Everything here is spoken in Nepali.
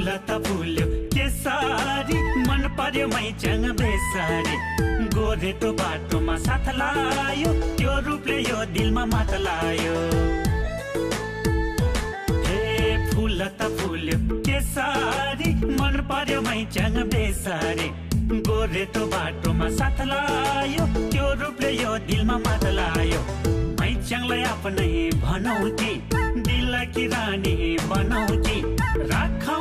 फुल त फुल्यो केसारी मन पर्यो मैच्याङ बेसारी गोरेटो बाटोमा साथ लायो त्यो रूपले यो दिलमा मात लायो हे फुल त फुल्यो केसारी मन पर्यो मैच्याङ बेसारी गोरेटो बाटोमा साथ लायो त्यो रूपले यो दिलमा मात लायो मैच्याङलाई आफ्नै भनौ कि दिलकी रानी बनाऊ कि राखौ